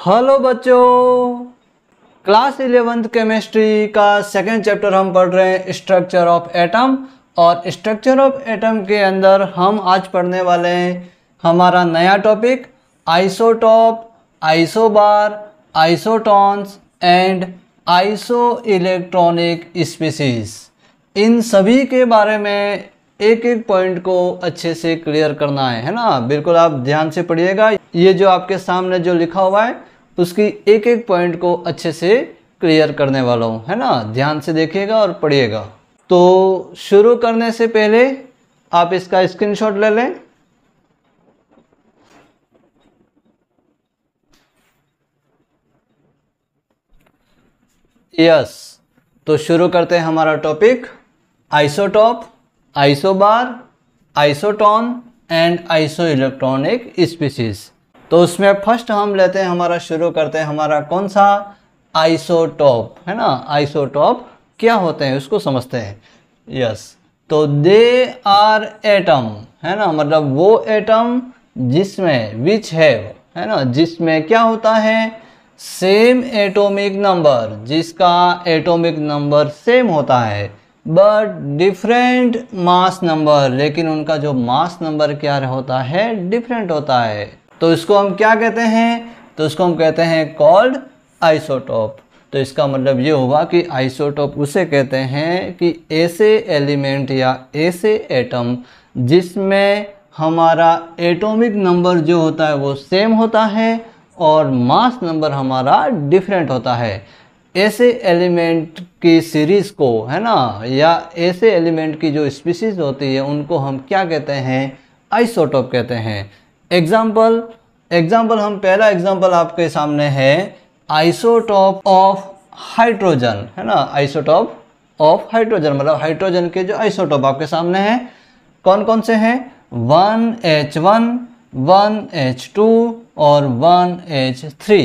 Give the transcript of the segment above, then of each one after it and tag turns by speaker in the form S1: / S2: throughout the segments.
S1: Hello बच्चों, class 11th chemistry का second chapter हम पढ़ रहे हैं स्ट्रक्चर ऑफ एटम। और स्ट्रक्चर ऑफ एटम के अंदर हम आज पढ़ने वाले हैं हमारा नया topic isotope, isobar, isotones and isoelectronic species. इन सभी के बारे में एक एक पॉइंट को अच्छे से क्लियर करना है ना। बिल्कुल आप ध्यान से पढ़िएगा। ये जो आपके सामने जो लिखा हुआ है उसकी एक एक पॉइंट को अच्छे से क्लियर करने वाला हूँ, है ना। ध्यान से देखिएगा और पढ़िएगा। तो शुरू करने से पहले आप इसका स्क्रीनशॉट ले लें। यस, तो शुरू करते हैं हमारा topic isotope, isobar, isotone and isoelectronic species. तो उसमें फर्स्ट हम लेते हैं हमारा, शुरू करते हैं हमारा कौन सा, आइसोटॉप, है ना। आइसोटॉप क्या होते हैं उसको समझते हैं। यस, तो दे आर एटम, है ना, मतलब वो एटम जिसमें विच है ना, जिसमें क्या होता है, सेम एटॉमिक नंबर, जिसका एटॉमिक नंबर सेम होता है बट डिफरेंट मास नंबर, लेकिन उनका जो मास नंबर क्या होता है, डिफरेंट होता है। तो इसको हम क्या कहते हैं, तो इसको हम कहते हैं कॉल्ड आइसोटॉप। तो इसका मतलब ये होगा कि आइसोटॉप उसे कहते हैं कि ऐसे एलिमेंट या ऐसे एटम जिसमें हमारा एटॉमिक नंबर जो होता है वो सेम होता है और मास नंबर हमारा डिफरेंट होता है। ऐसे एलिमेंट की सीरीज़ को, है ना, या ऐसे एलिमेंट की जो स्पीसीज होती है उनको हम क्या कहते हैं, आइसोटॉप कहते हैं। एग्जाम्पल हम पहला एग्जाम्पल आपके सामने है आइसोटॉप ऑफ हाइड्रोजन, है ना। आइसोटॉप ऑफ हाइड्रोजन मतलब हाइड्रोजन के जो आइसोटॉप आपके सामने हैं कौन कौन से हैं, 1H1, 1H2 और 1H3।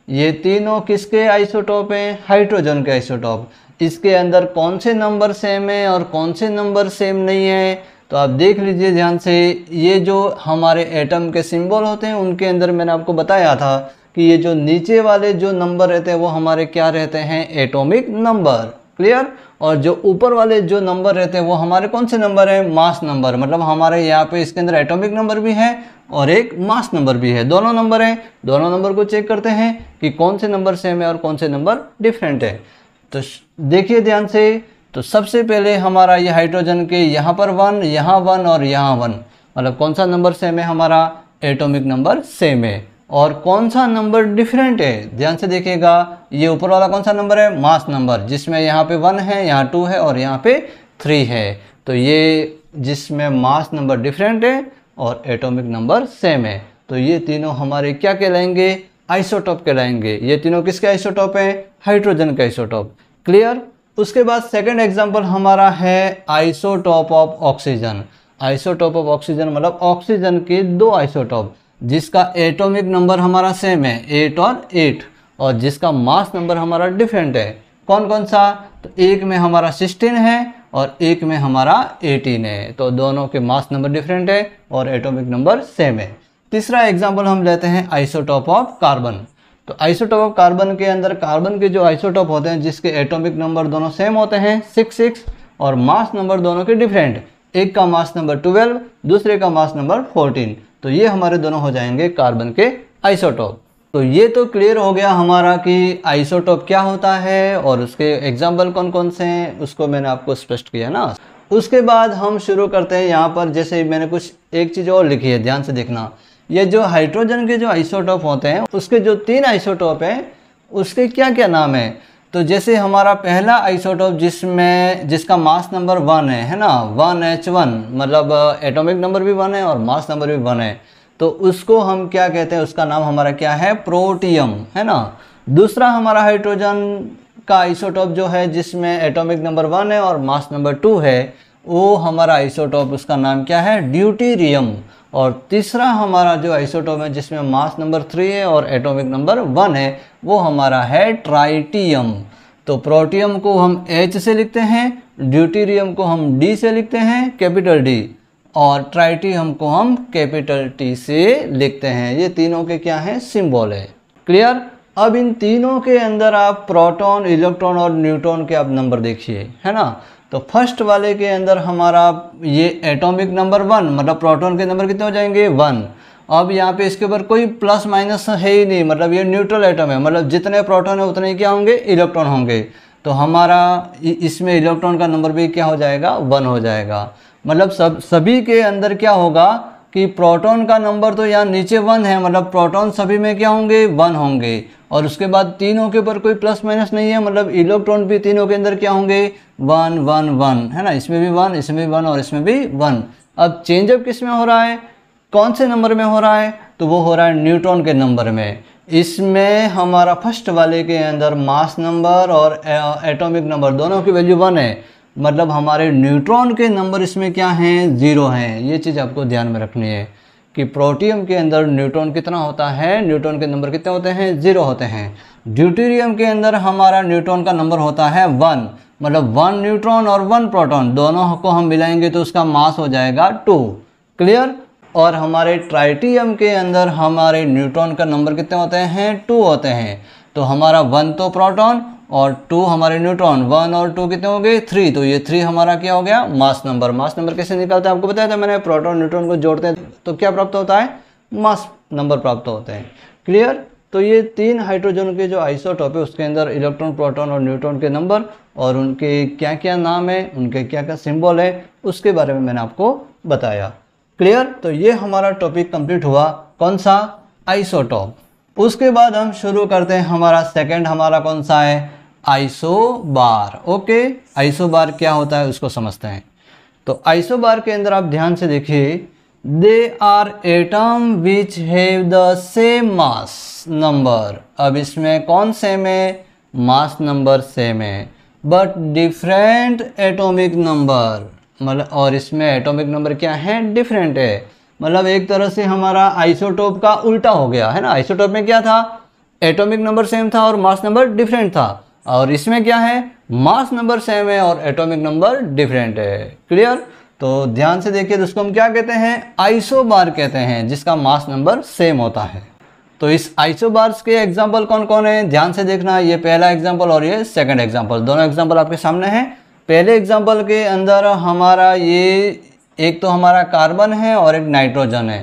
S1: ये तीनों किसके आइसोटॉप हैं, हाइड्रोजन के आइसोटॉप। इसके अंदर कौन से नंबर सेम है और कौन से नंबर सेम नहीं है, तो आप देख लीजिए ध्यान से। ये जो हमारे एटम के सिंबल होते हैं उनके अंदर मैंने आपको बताया था कि ये जो नीचे वाले जो नंबर रहते हैं वो हमारे क्या रहते हैं, एटॉमिक नंबर, क्लियर। और जो ऊपर वाले जो नंबर रहते हैं वो हमारे कौन से नंबर हैं, मास नंबर। मतलब हमारे यहाँ पे इसके अंदर एटॉमिक नंबर भी है और एक मास नंबर भी है, दोनों नंबर हैं। दोनों नंबर को चेक करते हैं कि कौन से नंबर सेम है और कौन से नंबर डिफरेंट है। तो देखिए ध्यान से। तो सबसे पहले हमारा ये हाइड्रोजन के यहाँ पर 1, यहाँ 1 और यहाँ 1, मतलब कौन सा नंबर सेम है, हमारा एटॉमिक नंबर सेम है। और कौन सा नंबर डिफरेंट है, ध्यान से देखिएगा। ये ऊपर वाला कौन सा नंबर है, मास नंबर, जिसमें यहाँ पे 1 है, यहाँ 2 है और यहाँ पे 3 है। तो ये जिसमें मास नंबर डिफरेंट है और एटॉमिक नंबर सेम है, तो ये तीनों हमारे क्या कहलाएंगे, आइसोटॉप कहलाएंगे। ये तीनों किसके आइसोटॉप हैं, हाइड्रोजन के आइसोटॉप, क्लियर। उसके बाद सेकंड एग्जांपल हमारा है isotope of oxygen. Isotope of oxygen मतलब ऑक्सीजन के दो आइसोटॉप जिसका एटॉमिक नंबर हमारा सेम है 8 और 8 और जिसका मास नंबर हमारा डिफरेंट है। कौन कौन सा, तो एक में हमारा 16 है और एक में हमारा 18 है। तो दोनों के मास नंबर डिफरेंट है और एटॉमिक नंबर सेम है। तीसरा एग्जाम्पल हम लेते हैं आइसोटॉप ऑफ कार्बन। तो आइसोटॉप ऑफ कार्बन के अंदर कार्बन के जो आइसोटॉप होते हैं जिसके एटॉमिक नंबर दोनों सेम होते हैं 6 और मास नंबर दोनों के डिफरेंट, एक का मास नंबर 12, दूसरे का मास नंबर 14। तो ये हमारे दोनों हो जाएंगे कार्बन के आइसोटॉप। तो ये तो क्लियर हो गया हमारा कि आइसोटॉप क्या होता है और उसके एग्जाम्पल कौन कौन से हैं, उसको मैंने आपको स्पष्ट किया ना। उसके बाद हम शुरू करते हैं यहाँ पर, जैसे मैंने कुछ एक चीज़ और लिखी है, ध्यान से देखना। ये जो हाइड्रोजन के जो आइसोटॉप होते हैं उसके जो 3 आइसोटॉप हैं उसके क्या क्या नाम है। तो जैसे हमारा पहला आइसोटॉप जिसका मास नंबर 1 है ना, 1H1 मतलब एटॉमिक नंबर भी 1 है और मास नंबर भी 1 है। तो उसको हम क्या कहते हैं, उसका नाम हमारा क्या है, प्रोटियम, है ना। दूसरा हमारा हाइड्रोजन का आइसोटॉप जो है जिसमें एटॉमिक नंबर 1 है और मास नंबर 2 है, वो हमारा आइसोटॉप उसका नाम क्या है, ड्यूटेरियम। और तीसरा हमारा जो आइसोटॉप है जिसमें मास नंबर 3 है और एटॉमिक नंबर 1 है वो हमारा है ट्राइटियम। तो प्रोटियम को हम H से लिखते हैं, ड्यूटेरियम को हम D से लिखते हैं, कैपिटल D, और ट्राइटियम को हम कैपिटल T से लिखते हैं। ये तीनों के क्या हैं, सिंबल है। क्लियर। अब इन तीनों के अंदर आप प्रोटॉन, इलेक्ट्रॉन और न्यूट्रॉन के आप नंबर देखिए, है ना। तो फर्स्ट वाले के अंदर हमारा ये एटॉमिक नंबर 1, मतलब प्रोटॉन के नंबर कितने हो जाएंगे 1। अब यहाँ पे इसके ऊपर कोई प्लस माइनस है ही नहीं, मतलब ये न्यूट्रल एटम है, मतलब जितने प्रोटॉन है उतने ही क्या होंगे, इलेक्ट्रॉन होंगे। तो हमारा इसमें इलेक्ट्रॉन का नंबर भी क्या हो जाएगा, 1 हो जाएगा। मतलब सभी के अंदर क्या होगा कि प्रोटॉन का नंबर तो यहाँ नीचे 1 है, मतलब प्रोटॉन सभी में क्या होंगे, 1 होंगे। और उसके बाद तीनों के ऊपर कोई प्लस माइनस नहीं है, मतलब इलेक्ट्रॉन भी तीनों के अंदर क्या होंगे, 1 1 1, है ना। इसमें भी 1, इसमें भी 1 और इसमें भी 1। अब चेंजअप किस में हो रहा है, कौन से नंबर में हो रहा है, तो वो हो रहा है न्यूट्रॉन के नंबर में। इसमें हमारा फर्स्ट वाले के अंदर मास नंबर और एटॉमिक नंबर दोनों की वैल्यू 1 है, मतलब हमारे न्यूट्रॉन के नंबर इसमें क्या हैं, 0 हैं। ये चीज़ आपको ध्यान में रखनी है कि प्रोटियम के अंदर न्यूट्रॉन कितना होता है, न्यूट्रॉन के नंबर कितने होते हैं, 0 होते हैं। ड्यूटेरियम के अंदर हमारा न्यूट्रॉन का नंबर होता है 1, मतलब 1 न्यूट्रॉन और 1 प्रोटॉन दोनों को हम मिलाएंगे तो उसका मास हो जाएगा 2। क्लियर। और हमारे ट्राइटियम के अंदर हमारे न्यूट्रॉन का नंबर कितने होते हैं, 2 होते हैं। तो हमारा 1 तो प्रोटॉन और 2 हमारे न्यूट्रॉन, 1 और 2 कितने हो गए, 3। तो ये 3 हमारा क्या हो गया, मास नंबर। मास नंबर कैसे निकलता है आपको बताया था मैंने, प्रोटॉन न्यूट्रॉन को जोड़ते हैं तो क्या प्राप्त होता है, मास नंबर प्राप्त होते हैं। क्लियर। तो ये 3 हाइड्रोजन के जो आइसोटोप है उसके अंदर इलेक्ट्रॉन, प्रोटॉन और न्यूट्रॉन के नंबर और उनके क्या क्या नाम है, उनके क्या क्या सिंबल है, उसके बारे में मैंने आपको बताया। क्लियर। तो ये हमारा टॉपिक कंप्लीट हुआ, कौन सा, आइसोटोप। उसके बाद हम शुरू करते हैं हमारा सेकंड, हमारा कौन सा है, आइसोबार। ओके, आइसोबार क्या होता है उसको समझते हैं। तो आइसोबार के अंदर आप ध्यान से देखिए, they are atom which have the same mass number. अब इसमें कौन सेम है, मास नंबर सेम है, बट डिफरेंट एटॉमिक नंबर, मतलब और इसमें एटॉमिक नंबर क्या है, डिफरेंट है। मतलब एक तरह से हमारा आइसोटोप का उल्टा हो गया, है ना। आइसोटोप में क्या था, एटॉमिक नंबर सेम था और मास नंबर डिफरेंट था, और इसमें क्या है, मास नंबर सेम है और एटॉमिक नंबर डिफरेंट है। क्लियर। तो ध्यान से देखिए, तो उसको हम क्या कहते हैं, आइसोबार कहते हैं, जिसका मास नंबर सेम होता है। तो इस आइसोबार्स के एग्जाम्पल कौन कौन है, ध्यान से देखना। ये पहला एग्जाम्पल और ये सेकंड एग्जाम्पल, दोनों एग्जाम्पल आपके सामने हैं। पहले एग्जाम्पल के अंदर हमारा ये एक तो हमारा कार्बन है और एक नाइट्रोजन है।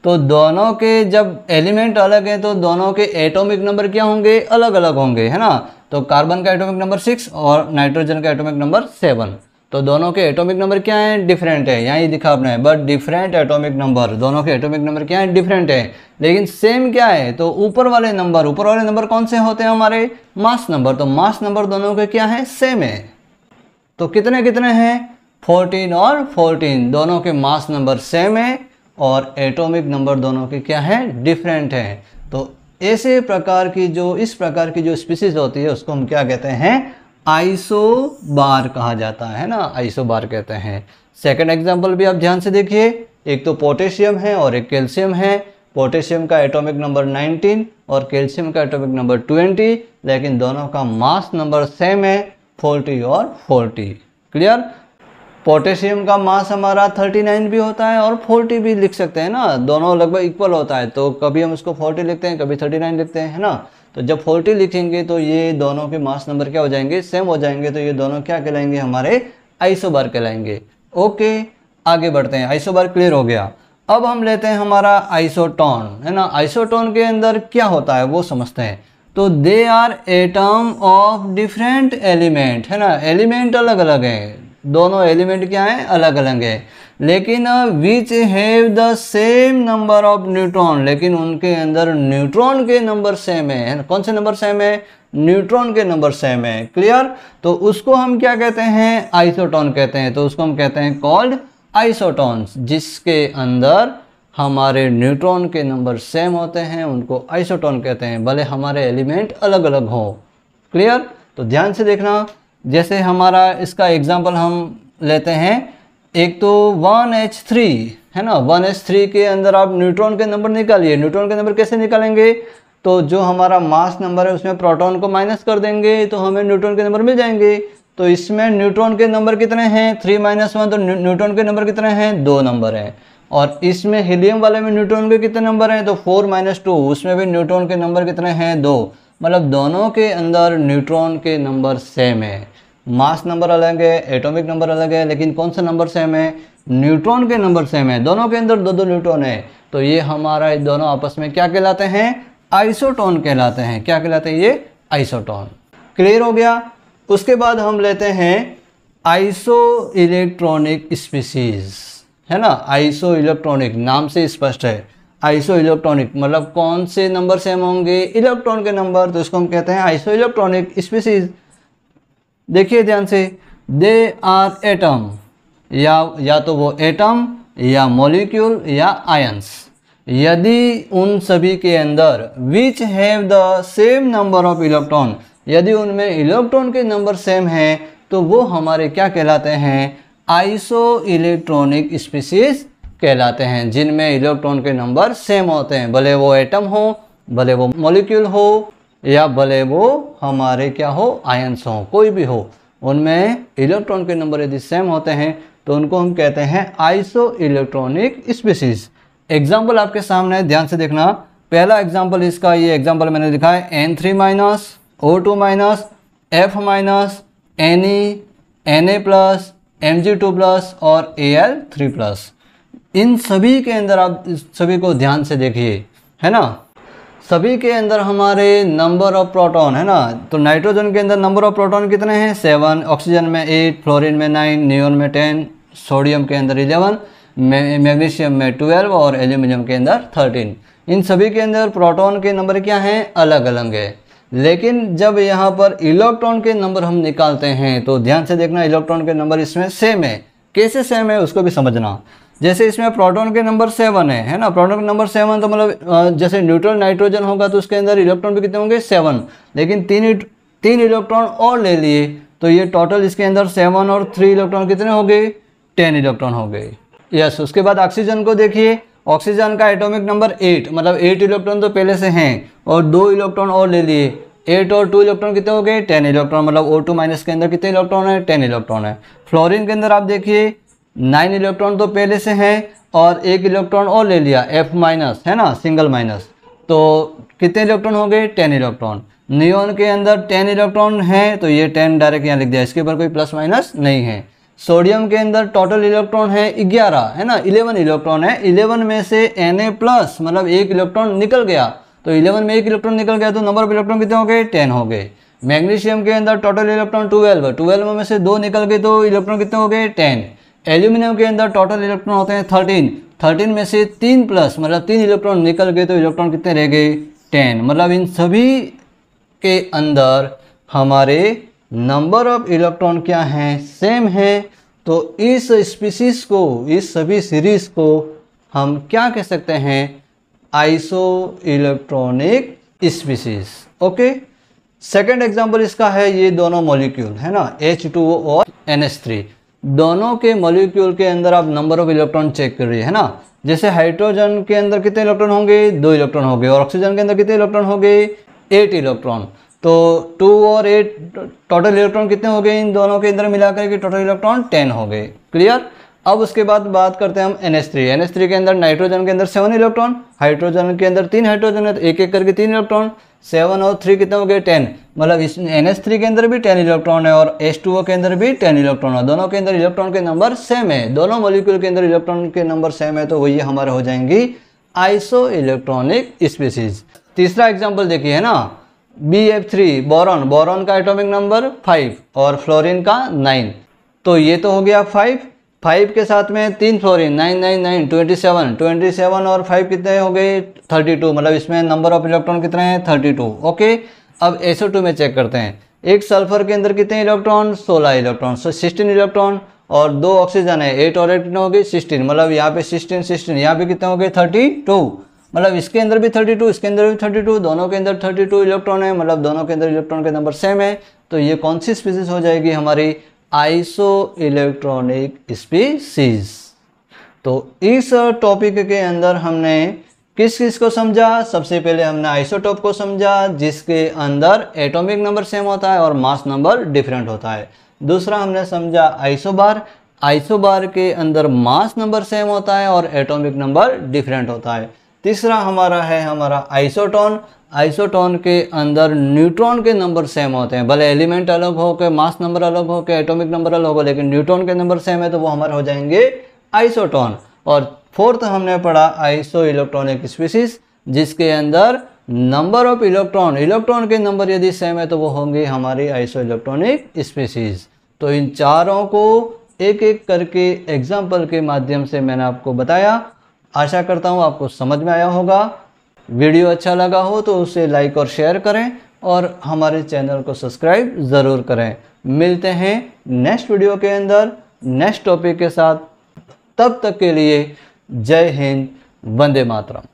S1: तो दोनों के जब एलिमेंट अलग हैं तो दोनों के एटॉमिक नंबर क्या होंगे, अलग अलग होंगे, है ना। तो कार्बन का एटॉमिक नंबर 6 और नाइट्रोजन का एटॉमिक नंबर 7। तो दोनों के एटॉमिक नंबर क्या हैं, डिफरेंट है, यहाँ ही दिखा आपने, बट डिफरेंट एटॉमिक नंबर, दोनों के एटॉमिक नंबर क्या है, डिफरेंट है, लेकिन सेम क्या है, तो ऊपर वाले नंबर कौन से होते हैं हमारे, मास नंबर। तो मास नंबर दोनों के क्या है, सेम है। तो कितने कितने हैं, 14 और 14, दोनों के मास नंबर सेम है और एटॉमिक नंबर दोनों के क्या है, डिफरेंट है। तो ऐसे प्रकार की जो, इस प्रकार की जो स्पीसीज होती है उसको हम क्या कहते हैं, आइसोबार कहा जाता है ना, आइसोबार कहते हैं। सेकंड एग्जांपल भी आप ध्यान से देखिए, एक तो पोटेशियम है और एक कैल्शियम है। पोटेशियम का एटॉमिक नंबर 19 और कैल्शियम का एटॉमिक नंबर 20, लेकिन दोनों का मास नंबर सेम है, 40 और 40। क्लियर। पोटेशियम का मास हमारा 39 भी होता है और 40 भी लिख सकते हैं ना, दोनों लगभग इक्वल होता है। तो कभी हम उसको 40 लिखते हैं, कभी 39 लिखते हैं, है ना। तो जब 40 लिखेंगे तो ये दोनों के मास नंबर क्या हो जाएंगे, सेम हो जाएंगे। तो ये दोनों क्या कहलाएंगे, हमारे आइसोबार कहलाएंगे। ओके, आगे बढ़ते हैं। आइसोबार क्लियर हो गया। अब हम लेते हैं हमारा आइसोटोन, है ना। आइसोटोन के अंदर क्या होता है वो समझते हैं। तो they are atom of different element, है ना, एलिमेंट अलग अलग हैं, दोनों एलिमेंट क्या है, अलग अलग है, लेकिन विच have the same number of neutron, लेकिन उनके अंदर न्यूट्रॉन के नंबर सेम है। कौन से नंबर सेम है, न्यूट्रॉन के नंबर सेम है। क्लियर। तो उसको हम क्या कहते हैं, आइसोटोन कहते हैं। तो उसको हम कहते हैं कॉल्ड आइसोटोन्स, जिसके अंदर हमारे न्यूट्रॉन के नंबर सेम होते हैं, उनको आइसोटोन कहते हैं, भले हमारे एलिमेंट अलग अलग हो। क्लियर। तो ध्यान से देखना, जैसे हमारा इसका एग्जाम्पल हम लेते हैं, एक तो 1H3 है ना। 1H3 के अंदर आप न्यूट्रॉन के नंबर निकालिए। न्यूट्रॉन के नंबर कैसे निकालेंगे, तो जो हमारा मास नंबर है उसमें प्रोटॉन को माइनस कर देंगे तो हमें न्यूट्रॉन के नंबर मिल जाएंगे। तो इसमें न्यूट्रॉन के नंबर कितने हैं, 3 - 1, तो न्यूट्रॉन के नंबर कितने हैं, 2 नंबर हैं। और इसमें हीलियम वाले में न्यूट्रॉन के कितने नंबर हैं, तो 4 - 2, उसमें भी न्यूट्रॉन के नंबर कितने हैं, 2। मतलब दोनों के अंदर न्यूट्रॉन के नंबर सेम है। मास नंबर अलग है, एटॉमिक नंबर अलग है, लेकिन कौन सा नंबर सेम है, न्यूट्रॉन के नंबर सेम है। दोनों के अंदर 2 न्यूट्रॉन है, तो ये हमारा दोनों आपस में क्या कहलाते हैं, आइसोटोन कहलाते हैं। क्या कहलाते हैं, ये आइसोटोन। क्लियर हो गया। उसके बाद हम लेते हैं आइसो इलेक्ट्रॉनिक स्पीसीज, है ना। आइसो इलेक्ट्रॉनिक नाम से स्पष्ट है, आइसो इलेक्ट्रॉनिक मतलब कौन से नंबर सेम होंगे, इलेक्ट्रॉन के नंबर, तो इसको हम कहते हैं आइसो इलेक्ट्रॉनिक स्पीसीज। देखिए ध्यान से, दे आर एटम, या तो वो एटम या मॉलिक्यूल या आयंस। यदि उन सभी के अंदर विच have the same number of electron, यदि उनमें इलेक्ट्रॉन के नंबर सेम हैं तो वो हमारे क्या कहलाते हैं, आइसो इलेक्ट्रॉनिक स्पीसीज कहलाते हैं, जिनमें इलेक्ट्रॉन के नंबर सेम होते हैं। भले वो एटम हो, भले वो मॉलिक्यूल हो, या भले वो हमारे क्या हो, आयंस हो, कोई भी हो, उनमें इलेक्ट्रॉन के नंबर यदि सेम होते हैं तो उनको हम कहते हैं आइसो इलेक्ट्रॉनिक स्पीसीज। एग्जाम्पल आपके सामने ध्यान से देखना। पहला एग्जाम्पल इसका, ये एग्जाम्पल मैंने लिखा है N3-, O2-, F-, Ne, Na+, Mg2+ और Al3+। इन सभी के अंदर आप सभी को ध्यान से देखिए, है ना। सभी के अंदर हमारे नंबर ऑफ प्रोटॉन, है ना। तो नाइट्रोजन के अंदर नंबर ऑफ प्रोटॉन कितने हैं, 7, ऑक्सीजन में 8, फ्लोरीन में 9, नियोन में 10, सोडियम के अंदर 11, मैग्नीशियम में 12 और एल्यूमिनियम के अंदर 13। इन सभी के अंदर प्रोटॉन के नंबर क्या हैं, अलग अलग है। लेकिन जब यहाँ पर इलेक्ट्रॉन के नंबर हम निकालते हैं तो ध्यान से देखना, इलेक्ट्रॉन के नंबर इसमें सेम है। कैसे सेम है उसको भी समझना। जैसे इसमें प्रोटॉन के नंबर 7 है ना। प्रोटॉन के नंबर 7 तो मतलब जैसे न्यूट्रल नाइट्रोजन होगा तो उसके अंदर इलेक्ट्रॉन भी कितने होंगे, 7। लेकिन तीन इलेक्ट्रॉन और ले लिए तो ये टोटल इसके अंदर 7 और 3 इलेक्ट्रॉन कितने हो गए, 10 इलेक्ट्रॉन हो गए। यस। उसके बाद ऑक्सीजन को देखिए, ऑक्सीजन का एटॉमिक नंबर 8, मतलब 8 इलेक्ट्रॉन तो पहले से हैं और 2 इलेक्ट्रॉन और ले लिए, 8 और 2 इलेक्ट्रॉन कितने हो गए, 10 इलेक्ट्रॉन। मतलब O2- के अंदर कितने इलेक्ट्रॉन है, 10 इलेक्ट्रॉन है। फ्लोरीन के अंदर आप देखिए 9 इलेक्ट्रॉन तो पहले से हैं और 1 इलेक्ट्रॉन और ले लिया, F-, है ना, सिंगल माइनस, तो कितने इलेक्ट्रॉन हो गए, 10 इलेक्ट्रॉन। नियोन के अंदर 10 इलेक्ट्रॉन है तो ये 10 डायरेक्ट यहाँ लिख दिया, इसके ऊपर कोई प्लस माइनस नहीं है। सोडियम के अंदर टोटल इलेक्ट्रॉन है 11, है ना, 11 इलेक्ट्रॉन है। 11 में से Na+ मतलब 1 इलेक्ट्रॉन निकल गया, तो 11 में 1 इलेक्ट्रॉन निकल गया तो नंबर ऑफ इलेक्ट्रॉन कितने हो गए, 10 हो गए। मैग्नीशियम के अंदर टोटल इलेक्ट्रॉन 12 में से 2 निकल गए तो इलेक्ट्रॉन कितने हो गए, 10। एल्यूमिनियम के अंदर टोटल इलेक्ट्रॉन होते हैं 13 में से 3+ मतलब 3 इलेक्ट्रॉन निकल गए तो इलेक्ट्रॉन कितने रह गए, 10। मतलब इन सभी के अंदर हमारे नंबर ऑफ इलेक्ट्रॉन क्या हैं, सेम है। तो इस स्पीसीज को, इस सभी सीरीज को हम क्या कह सकते हैं, iso electronic species. Okay. Second example इसका है, ये दोनों मॉलिक्यूल है ना, H2O और NH3, दोनों के मॉलिक्यूल के अंदर आप नंबर ऑफ इलेक्ट्रॉन चेक कर रही है ना। जैसे हाइड्रोजन के अंदर कितने इलेक्ट्रॉन होंगे, 2 इलेक्ट्रॉन हो गए, और ऑक्सीजन के अंदर कितने इलेक्ट्रॉन हो गए, 8 इलेक्ट्रॉन। तो 2 और 8 टोटल इलेक्ट्रॉन कितने हो गए, इन दोनों के अंदर मिलाकर के टोटल इलेक्ट्रॉन 10 हो गए। क्लियर। अब उसके बाद बात करते हैं हम NH3 के अंदर, नाइट्रोजन के अंदर 7 इलेक्ट्रॉन, हाइड्रोजन के अंदर 3 हाइड्रोजन है तो एक एक करके 3 इलेक्ट्रॉन, 7 और 3 कितने हो गए, 10। मतलब इस NH3 के अंदर भी 10 इलेक्ट्रॉन है और H2O के अंदर भी 10 इलेक्ट्रॉन है। दोनों के अंदर इलेक्ट्रॉन के नंबर सेम है, दोनों मॉलिक्यूल के अंदर इलेक्ट्रॉन के नंबर सेम है, तो वही हमारे हो जाएंगी आइसो इलेक्ट्रॉनिक स्पीसीज। तीसरा एग्जाम्पल देखिए, है ना, BF3 बोरॉन का एटॉमिक नंबर 5 और फ्लोरीन का 9, तो ये तो हो गया 5 के साथ में 3 फ्लोरीन, 9 9 9 27 और 5 कितने हो गए, 32। मतलब इसमें नंबर ऑफ इलेक्ट्रॉन कितने हैं, 32। ओके। अब SO2 में चेक करते हैं। एक सल्फर के अंदर कितने इलेक्ट्रॉन, 16 इलेक्ट्रॉन, 16 इलेक्ट्रॉन, और 2 ऑक्सीजन है, 8 और 8 कितने हो गए, 16। मतलब यहाँ पे 16 यहाँ पे कितने हो गए, 32। मतलब इसके अंदर भी 32, इसके अंदर भी 32, दोनों के अंदर 32 इलेक्ट्रॉन है, मतलब दोनों के अंदर इलेक्ट्रॉन के नंबर सेम है। तो ये कौन सी स्पीसीज हो जाएगी, हमारी आइसो इलेक्ट्रॉनिक स्पीसीज। तो इस टॉपिक के अंदर हमने किस किस को समझा, सबसे पहले हमने आइसोटोप को समझा जिसके अंदर एटॉमिक नंबर सेम होता है और मास नंबर डिफरेंट होता है। दूसरा हमने समझा आइसोबार, आइसोबार के अंदर मास नंबर सेम होता है और एटॉमिक नंबर डिफरेंट होता है। तीसरा हमारा है आइसोटोन। आइसोटोन के अंदर न्यूट्रॉन के नंबर सेम होते हैं, भले एलिमेंट अलग हो के, मास नंबर अलग हो के, एटॉमिक नंबर अलग हो, लेकिन न्यूट्रॉन के नंबर सेम है तो वो हमारे हो जाएंगे आइसोटोन। और फोर्थ हमने पढ़ा आइसो इलेक्ट्रॉनिक स्पीसीज, जिसके अंदर नंबर ऑफ इलेक्ट्रॉन के नंबर यदि सेम है तो वो होंगे हमारी आइसो इलेक्ट्रॉनिक स्पीसीज। तो इन चारों को एक एक करके एग्जाम्पल के माध्यम से मैंने आपको बताया। आशा करता हूँ आपको समझ में आया होगा। वीडियो अच्छा लगा हो तो उसे लाइक और शेयर करें और हमारे चैनल को सब्सक्राइब ज़रूर करें। मिलते हैं नेक्स्ट वीडियो के अंदर नेक्स्ट टॉपिक के साथ। तब तक के लिए जय हिंद, वंदे मातरम।